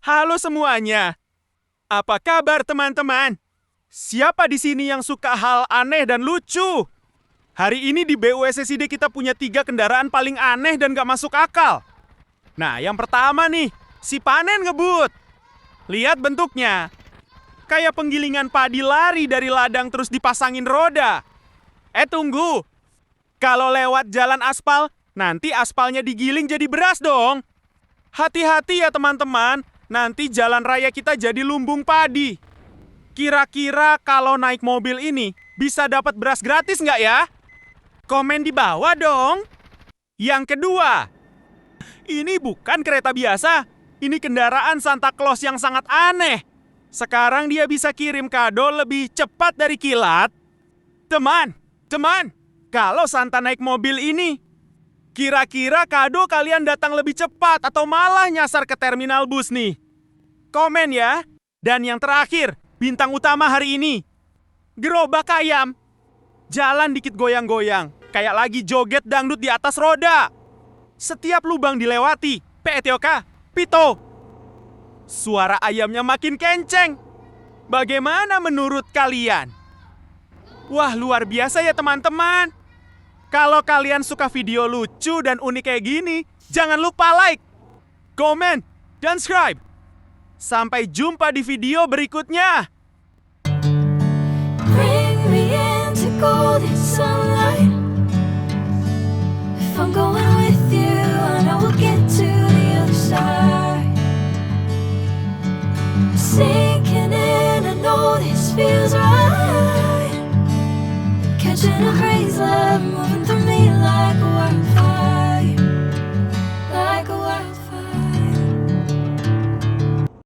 Halo semuanya. Apa kabar teman-teman? Siapa di sini yang suka hal aneh dan lucu? Hari ini di BUSSID kita punya 3 kendaraan paling aneh dan gak masuk akal. Nah, yang pertama nih, si panen ngebut. Lihat bentuknya. Kayak penggilingan padi lari dari ladang terus dipasangin roda. Tunggu. Kalau lewat jalan aspal, nanti aspalnya digiling jadi beras dong. Hati-hati ya teman-teman, nanti jalan raya kita jadi lumbung padi. Kira-kira kalau naik mobil ini bisa dapat beras gratis nggak ya? Komen di bawah dong. Yang kedua, ini bukan kereta biasa. Ini kendaraan Santa Claus yang sangat aneh. Sekarang dia bisa kirim kado lebih cepat dari kilat. Teman, kalau Santa naik mobil ini, kira-kira kado kalian datang lebih cepat atau malah nyasar ke terminal bus nih? Komen ya. Dan yang terakhir, bintang utama hari ini, gerobak ayam. Jalan dikit goyang-goyang, kayak lagi joget dangdut di atas roda. Setiap lubang dilewati, PETOK, Pito. Suara ayamnya makin kenceng. Bagaimana menurut kalian? Wah, luar biasa ya teman-teman. Kalau kalian suka video lucu dan unik kayak gini, jangan lupa like, komen, dan subscribe. Sampai jumpa di video berikutnya. Bring me into golden sunlight. If I'm going with you, I know we'll get to the other side. Sinking in, I know this feels right. Catching a breeze, love moving through me like a wildfire.